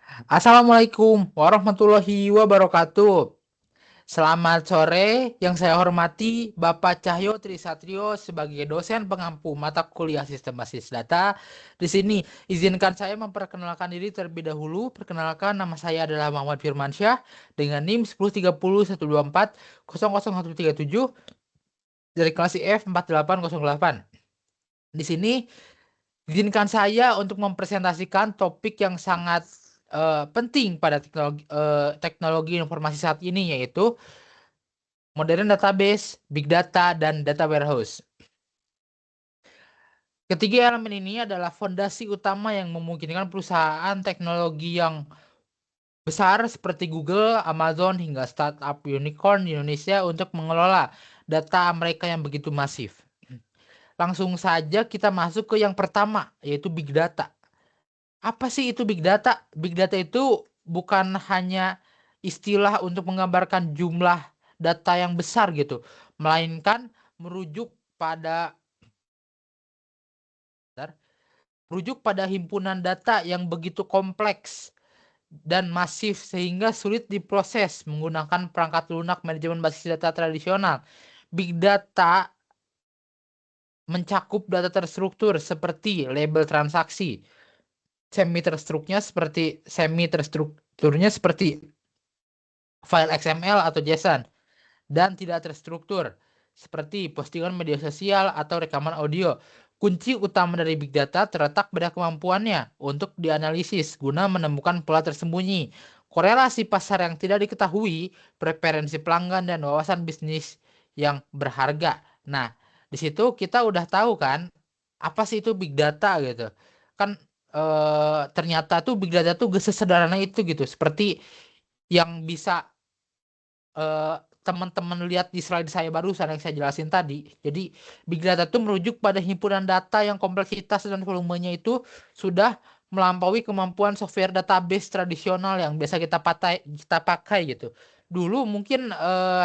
Assalamualaikum warahmatullahi wabarakatuh. Selamat sore, yang saya hormati Bapak Cahyo Trisatrio sebagai dosen pengampu mata kuliah Sistem Basis Data. Di sini izinkan saya memperkenalkan diri terlebih dahulu. Perkenalkan, nama saya adalah Muhammad Firmansyah dengan NIM 1030 124 00137 dari kelas IF 4808. Di sini izinkan saya untuk mempresentasikan topik yang sangat penting pada teknologi informasi saat ini, yaitu modern database, big data, dan data warehouse. Ketiga elemen ini adalah fondasi utama yang memungkinkan perusahaan teknologi yang besar seperti Google, Amazon, hingga startup unicorn di Indonesia untuk mengelola data mereka yang begitu masif. Langsung saja kita masuk ke yang pertama, yaitu big data. Apa sih itu big data? Big data itu bukan hanya istilah untuk menggambarkan jumlah data yang besar gitu, melainkan merujuk pada himpunan data yang begitu kompleks dan masif sehingga sulit diproses menggunakan perangkat lunak manajemen basis data tradisional. Big data mencakup data terstruktur seperti label transaksi, semi terstrukturnya seperti file XML atau JSON, dan tidak terstruktur seperti postingan media sosial atau rekaman audio. Kunci utama dari big data terletak pada kemampuannya untuk dianalisis guna menemukan pola tersembunyi, korelasi pasar yang tidak diketahui, preferensi pelanggan, dan wawasan bisnis yang berharga. Nah, di situ kita udah tahu kan apa sih itu big data gitu. Kan ternyata tuh big data tuh gak sesederhana itu gitu. Seperti yang bisa eh, teman-teman lihat di slide saya barusan yang saya jelasin tadi. Jadi big data itu merujuk pada himpunan data yang kompleksitas dan volumenya itu sudah melampaui kemampuan software database tradisional yang biasa kita pakai gitu. Dulu mungkin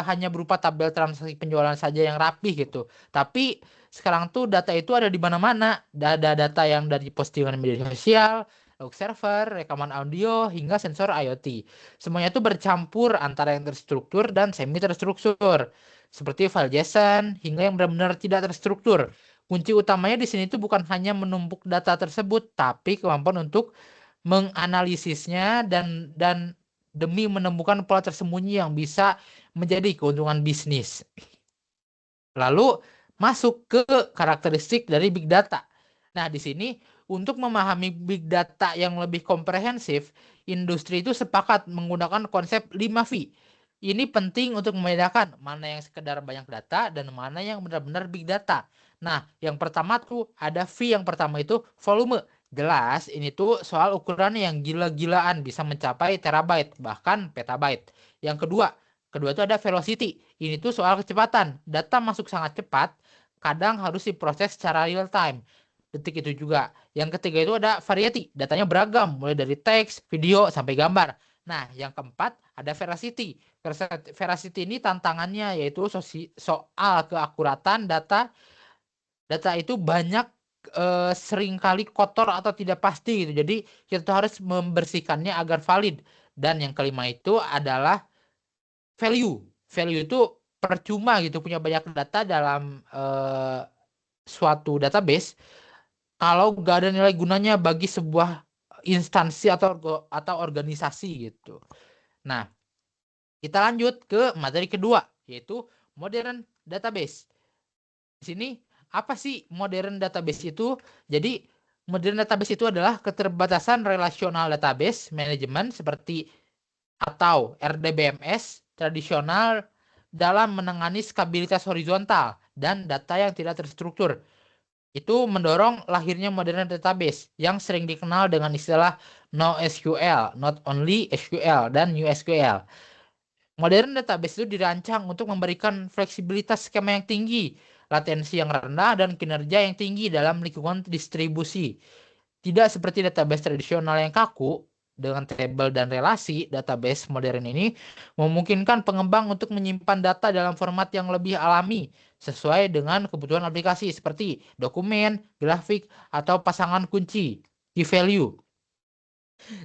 hanya berupa tabel transaksi penjualan saja yang rapih gitu. Tapi sekarang tuh data itu ada di mana-mana. Ada data yang dari postingan media sosial, log server, rekaman audio, hingga sensor IoT. Semuanya itu bercampur antara yang terstruktur dan semi terstruktur. Seperti file JSON hingga yang benar-benar tidak terstruktur. Kunci utamanya di sini itu bukan hanya menumpuk data tersebut, tapi kemampuan untuk menganalisisnya dan demi menemukan pola tersembunyi yang bisa menjadi keuntungan bisnis. Lalu masuk ke karakteristik dari big data. Nah, di sini untuk memahami big data yang lebih komprehensif, industri itu sepakat menggunakan konsep 5V. Ini penting untuk membedakan mana yang sekedar banyak data dan mana yang benar-benar big data. Nah, yang pertama tuh ada V, yang pertama itu volume. Jelas, ini tuh soal ukuran yang gila-gilaan, bisa mencapai terabyte, bahkan petabyte. Yang kedua itu ada velocity. Ini tuh soal kecepatan. Data masuk sangat cepat, kadang harus diproses secara real time. Detik itu juga. Yang ketiga itu ada variety. Datanya beragam, mulai dari teks, video, sampai gambar. Nah, yang keempat ada veracity. Veracity ini tantangannya yaitu soal keakuratan data. Data itu banyak seringkali kotor atau tidak pasti gitu. Jadi kita harus membersihkannya agar valid. Dan yang kelima itu adalah value. Value itu percuma gitu punya banyak data dalam suatu database kalau gak ada nilai gunanya bagi sebuah instansi atau organisasi gitu. Nah, kita lanjut ke materi kedua, yaitu modern database. Di sini apa sih modern database itu? Jadi modern database itu adalah keterbatasan relational database management seperti atau RDBMS tradisional dalam menangani skabilitas horizontal dan data yang tidak terstruktur. Itu mendorong lahirnya modern database yang sering dikenal dengan istilah NoSQL, not only SQL, dan NewSQL. Modern database itu dirancang untuk memberikan fleksibilitas skema yang tinggi, latensi yang rendah, dan kinerja yang tinggi dalam lingkungan distribusi. Tidak seperti database tradisional yang kaku, dengan tabel dan relasi, database modern ini memungkinkan pengembang untuk menyimpan data dalam format yang lebih alami, sesuai dengan kebutuhan aplikasi seperti dokumen, grafik, atau pasangan kunci, key value.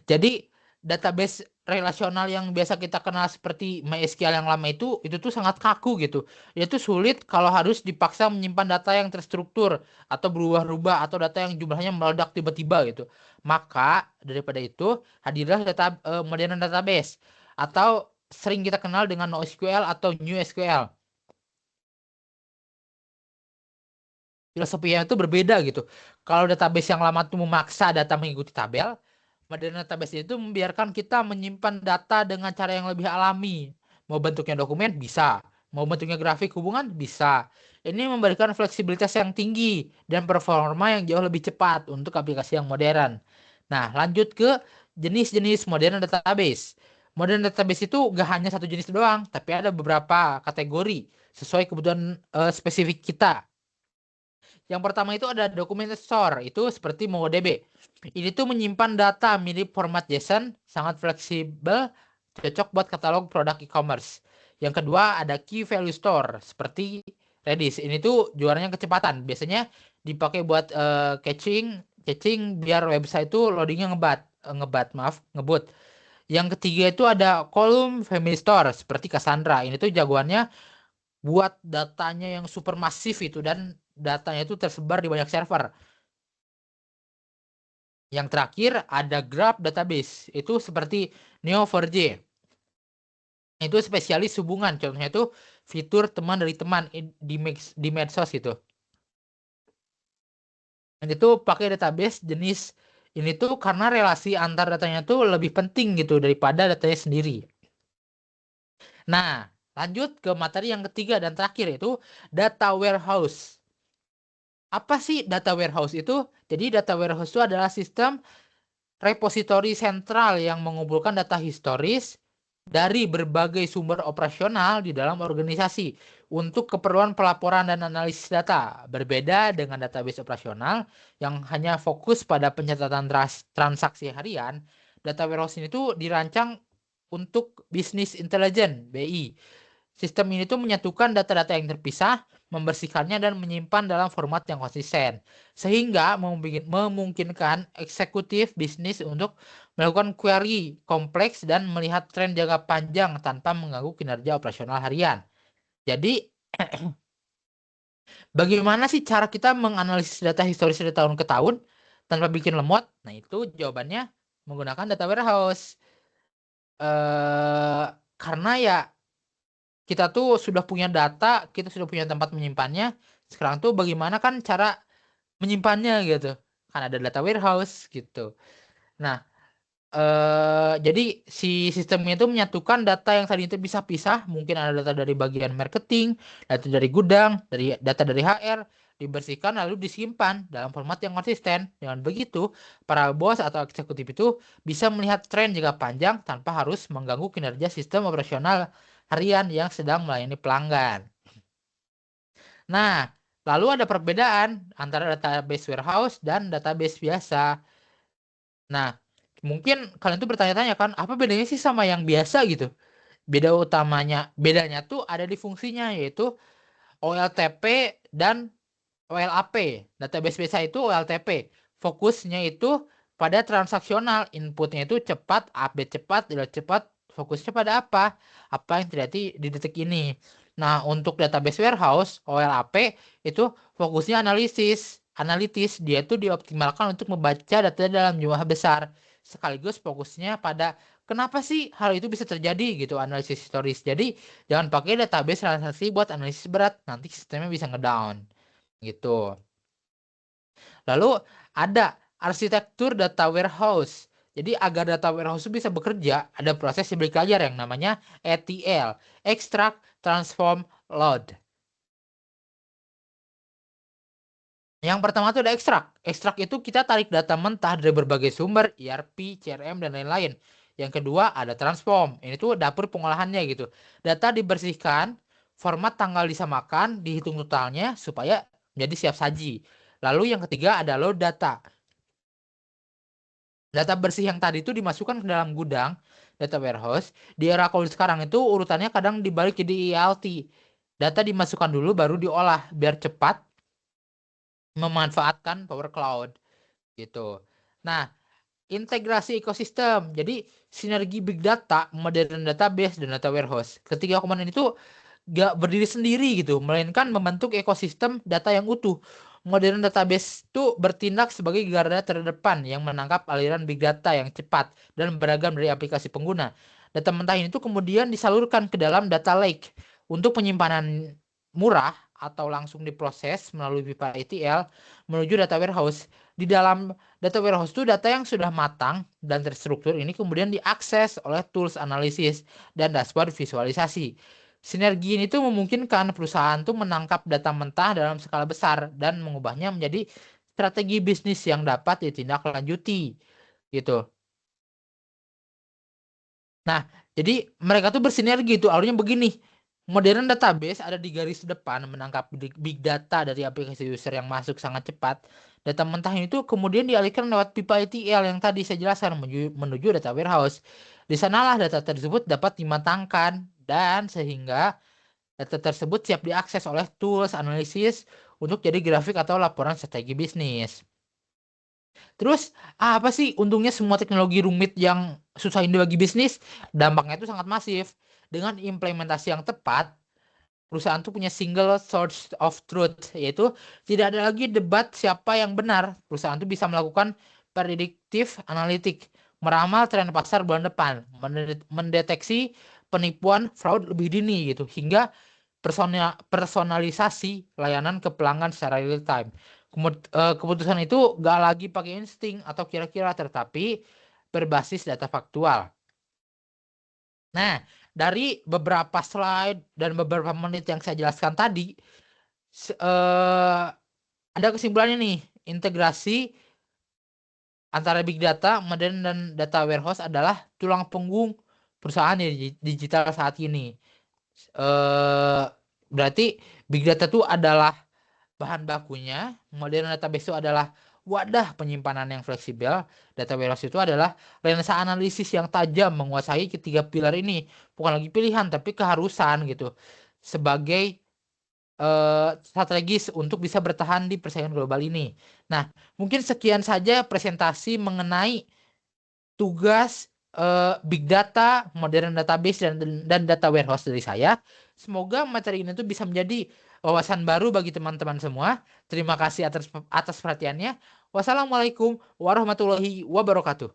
Jadi database relasional yang biasa kita kenal seperti MySQL yang lama itu tuh sangat kaku gitu. Dia tuh sulit kalau harus dipaksa menyimpan data yang terstruktur atau berubah-ubah atau data yang jumlahnya meledak tiba-tiba gitu. Maka daripada itu hadirlah modern database atau sering kita kenal dengan NoSQL atau NewSQL. Filosofinya itu berbeda gitu. Kalau database yang lama tuh memaksa data mengikuti tabel, modern database itu membiarkan kita menyimpan data dengan cara yang lebih alami. Mau bentuknya dokumen bisa, mau bentuknya grafik hubungan bisa. Ini memberikan fleksibilitas yang tinggi dan performa yang jauh lebih cepat untuk aplikasi yang modern. Nah, lanjut ke jenis-jenis modern database. Modern database itu gak hanya satu jenis doang, tapi ada beberapa kategori sesuai kebutuhan spesifik kita. Yang pertama itu ada dokumen store, itu seperti MongoDB. Ini tuh menyimpan data mirip format JSON, sangat fleksibel, cocok buat katalog produk e-commerce. Yang kedua ada key value store, seperti Redis. Ini tuh juaranya kecepatan. Biasanya dipakai buat caching biar website itu loadingnya ngebut. Yang ketiga itu ada column family store, seperti Cassandra. Ini tuh jagoannya buat datanya yang super masif itu dan datanya itu tersebar di banyak server. Yang terakhir ada Graph Database. Itu seperti Neo4j. Itu spesialis hubungan. Contohnya itu fitur teman dari teman di medsos gitu. Dan itu pakai database jenis ini tuh karena relasi antar datanya tuh lebih penting gitu daripada datanya sendiri. Nah, lanjut ke materi yang ketiga dan terakhir itu data warehouse. Apa sih data warehouse itu? Jadi data warehouse itu adalah sistem repositori sentral yang mengumpulkan data historis dari berbagai sumber operasional di dalam organisasi untuk keperluan pelaporan dan analisis data. Berbeda dengan database operasional yang hanya fokus pada pencatatan transaksi harian, data warehouse ini tuh dirancang untuk bisnis intelijen (BI). Sistem ini tuh menyatukan data-data yang terpisah, membersihkannya dan menyimpan dalam format yang konsisten. Sehingga memungkinkan eksekutif bisnis untuk melakukan query kompleks dan melihat tren jangka panjang tanpa mengganggu kinerja operasional harian. Jadi, bagaimana sih cara kita menganalisis data historis dari tahun ke tahun tanpa bikin lemot? Nah, itu jawabannya menggunakan data warehouse. Karena ya kita tuh sudah punya data, kita sudah punya tempat menyimpannya. Sekarang tuh bagaimana kan cara menyimpannya gitu. Kan ada data warehouse gitu. Nah, jadi si sistemnya itu menyatukan data yang tadi itu bisa pisah, mungkin ada data dari bagian marketing, data dari gudang, data dari HR, dibersihkan lalu disimpan dalam format yang konsisten. Dengan begitu, para bos atau eksekutif itu bisa melihat tren jangka panjang tanpa harus mengganggu kinerja sistem operasional harian yang sedang melayani pelanggan. Nah, lalu ada perbedaan antara database warehouse dan database biasa. Nah, mungkin kalian tuh bertanya-tanya kan, apa bedanya sih sama yang biasa gitu? Bedanya tuh ada di fungsinya, yaitu OLTP dan OLAP. Database biasa itu OLTP. Fokusnya itu pada transaksional, inputnya itu cepat, update cepat, reload cepat. Fokusnya pada apa? Apa yang terjadi di detik ini. Nah, untuk database warehouse, OLAP, itu fokusnya analitis. Dia tuh dioptimalkan untuk membaca data dalam jumlah besar. Sekaligus fokusnya pada kenapa sih hal itu bisa terjadi gitu, analisis historis. Jadi, jangan pakai database transaksi buat analisis berat, nanti sistemnya bisa ngedown gitu. Lalu ada arsitektur data warehouse. Jadi agar data warehouse itu bisa bekerja, ada proses yang belajar yang namanya ETL, extract, transform, load. Yang pertama itu ada ekstrak. Ekstrak itu kita tarik data mentah dari berbagai sumber, ERP, CRM, dan lain-lain. Yang kedua ada transform. Ini tuh dapur pengolahannya gitu. Data dibersihkan, format tanggal disamakan, dihitung totalnya supaya menjadi siap saji. Lalu yang ketiga ada load data. Data bersih yang tadi itu dimasukkan ke dalam gudang, data warehouse. Di era cloud sekarang itu urutannya kadang dibalik jadi ELT. Data dimasukkan dulu baru diolah biar cepat memanfaatkan power cloud gitu. Nah, integrasi ekosistem. Jadi sinergi big data, modern database, dan data warehouse. Ketiga komponen itu gak berdiri sendiri gitu, melainkan membentuk ekosistem data yang utuh. Modern database itu bertindak sebagai garda terdepan yang menangkap aliran big data yang cepat dan beragam dari aplikasi pengguna. Data mentah ini tuh kemudian disalurkan ke dalam data lake untuk penyimpanan murah atau langsung diproses melalui pipa ETL menuju data warehouse. Di dalam data warehouse itu data yang sudah matang dan terstruktur ini kemudian diakses oleh tools analisis dan dashboard visualisasi. Sinergi ini tuh memungkinkan perusahaan tuh menangkap data mentah dalam skala besar dan mengubahnya menjadi strategi bisnis yang dapat ditindaklanjuti gitu. Nah, jadi mereka tuh bersinergi tuh alurnya begini. Modern database ada di garis depan menangkap big data dari aplikasi user yang masuk sangat cepat. Data mentah itu kemudian dialihkan lewat pipa ETL yang tadi saya jelaskan menuju data warehouse. Di sanalah data tersebut dapat dimatangkan dan sehingga data tersebut siap diakses oleh tools analisis untuk jadi grafik atau laporan strategi bisnis. Terus apa sih untungnya semua teknologi rumit yang susahin dibagi bisnis? Dampaknya itu sangat masif. Dengan implementasi yang tepat, perusahaan tuh punya single source of truth, yaitu tidak ada lagi debat siapa yang benar. Perusahaan tuh bisa melakukan predictive analytic, meramal tren pasar bulan depan, mendeteksi penipuan fraud lebih dini gitu, hingga personalisasi layanan ke pelanggan secara real time. Keputusan itu gak lagi pakai insting atau kira-kira, tetapi berbasis data faktual. Nah, dari beberapa slide dan beberapa menit yang saya jelaskan tadi, ada kesimpulannya nih, integrasi antara big data, modern dan data warehouse adalah tulang punggung perusahaan digital saat ini. Berarti big data itu adalah bahan bakunya, modern database itu adalah wadah penyimpanan yang fleksibel, data warehouse itu adalah lensa analisis yang tajam menguasai ketiga pilar ini. Bukan lagi pilihan, tapi keharusan gitu. Sebagai strategis untuk bisa bertahan di persaingan global ini. Nah, mungkin sekian saja presentasi mengenai tugas big data, modern database dan data warehouse dari saya. Semoga materi ini tuh bisa menjadi wawasan baru bagi teman-teman semua. Terima kasih atas perhatiannya. Wassalamualaikum warahmatullahi wabarakatuh.